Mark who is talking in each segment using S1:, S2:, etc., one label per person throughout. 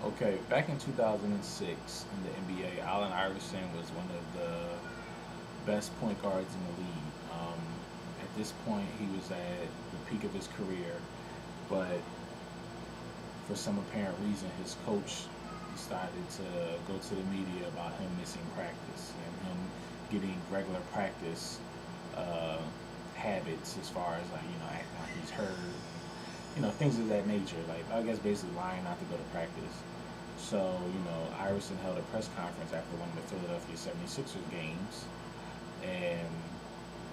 S1: Okay, back in 2006 in the NBA, Allen Iverson was one of the best point guards in the league. At this point, he was at the peak of his career, but for some apparent reason, his coach decided to go to the media about him missing practice and him getting regular practice uh, habits as far as like acting like he's hurt, things of that nature. Like I guess basically lying not to go to practice. So Iverson held a press conference after one of the Philadelphia 76ers games, and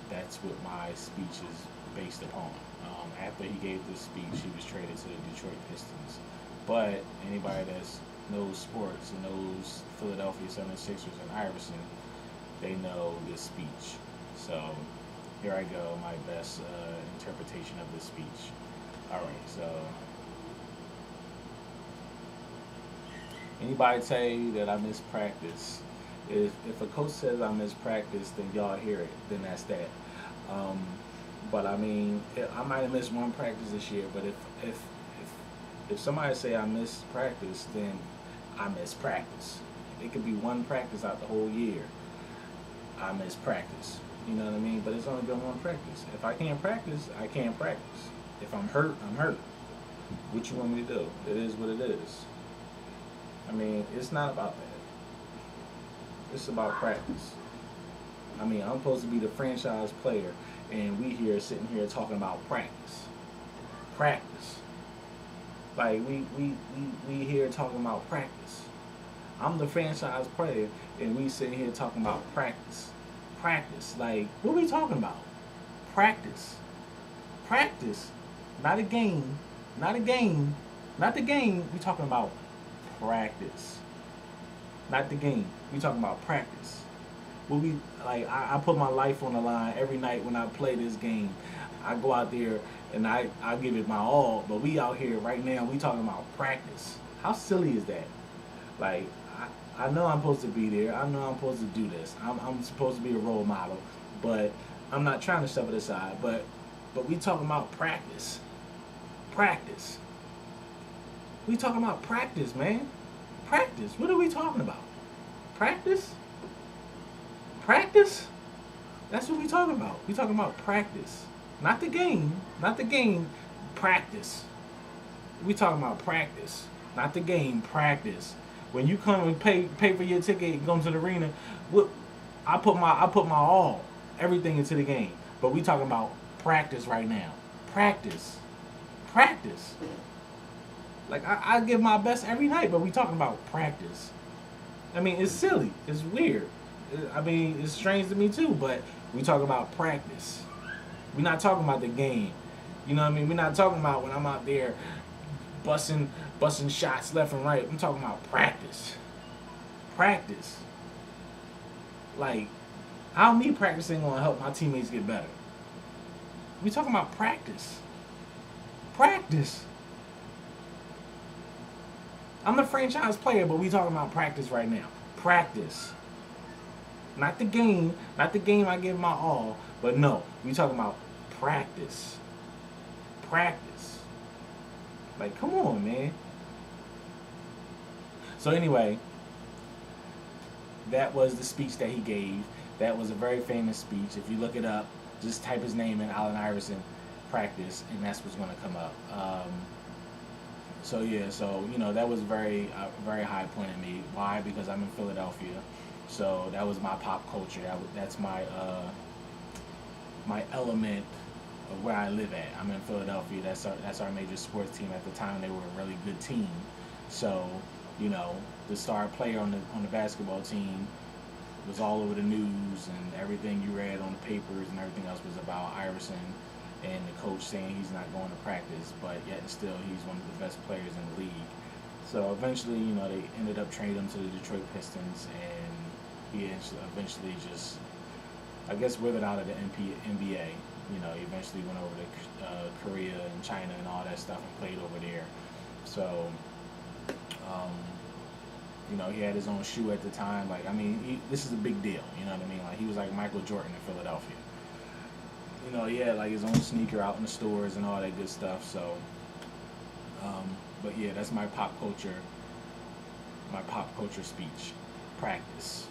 S1: that's what my speech is based upon. After he gave this speech, he was traded to the Detroit Pistons. But anybody that knows sports and knows Philadelphia 76ers and Iverson, they know this speech. So here I go, my best interpretation of this speech. All right, so anybody tell you that I miss practice? If a coach says I miss practice, then y'all hear it. Then that's that. Um, but I mean, I might have missed one practice this year. But if somebody say I miss practice, then I miss practice. It could be one practice out the whole year. I miss practice. You know what I mean? But it's only been one practice. If I can't practice, I can't practice. If I'm hurt, I'm hurt. What you want me to do? It is what it is. I mean, it's not about that. It's about practice. I mean, I'm supposed to be the franchise player, and we here sitting here talking about practice. Practice. Like we here talking about practice. I'm the franchise player, and we sitting here talking about practice. Practice. Like, what are we talking about? Practice. Practice. Not a game. Not a game. Not the game. We talking about practice. Not the game. We talking about practice. What we like I put my life on the line every night when I play this game. I go out there and I give it my all, but we out here right now, we talking about practice. How silly is that? Like I know I'm supposed to be there. I know I'm supposed to do this. I'm supposed to be a role model, but I'm not trying to shove it aside. But we talking about practice. Practice. We talking about practice, man. Practice. What are we talking about? Practice? Practice? That's what we talking about. We talking about practice. Not the game. Not the game. Practice. We talking about practice. Not the game. Practice. When you come and pay for your ticket and come to the arena, what I put my all, everything into the game. But we talking about practice right now. Practice. Practice. Like I give my best every night, but we talking about practice. I mean, it's silly. It's weird. I mean, it's strange to me too. But we talking about practice. We're not talking about the game. You know what I mean? We're not talking about when I'm out there busting shots left and right. I'm talking about practice. Practice. Like, how me practicing gonna help my teammates get better? We talking about practice. Practice. I'm the franchise player, but we talking about practice right now. Practice. Not the game. Not the game I give my all. But no, we talking about practice. Practice. Like, come on, man. So anyway, that was the speech that he gave. That was a very famous speech. If you look it up, just type his name in Allen Iverson practice, and that's what's going to come up. So yeah, so that was very high point in me. Why? Because I'm in Philadelphia, so that was my pop culture. That's my element of where I live at. I'm in Philadelphia. That's our major sports team. At the time, they were a really good team. So the star player on the basketball team was all over the news, and everything you read on the papers and everything else was about Iverson and the coach saying he's not going to practice, but yet and still he's one of the best players in the league. So eventually, they ended up trading him to the Detroit Pistons, and he eventually just, I guess, withered out of the NBA. He eventually went over to Korea and China and all that stuff and played over there. So, um, he had his own shoe at the time. Like, I mean, this is a big deal. You know what I mean? Like, he was like Michael Jordan in Philadelphia. He had like his own sneaker out in the stores and all that good stuff. So, but yeah, that's my pop culture approach your speech. Practice.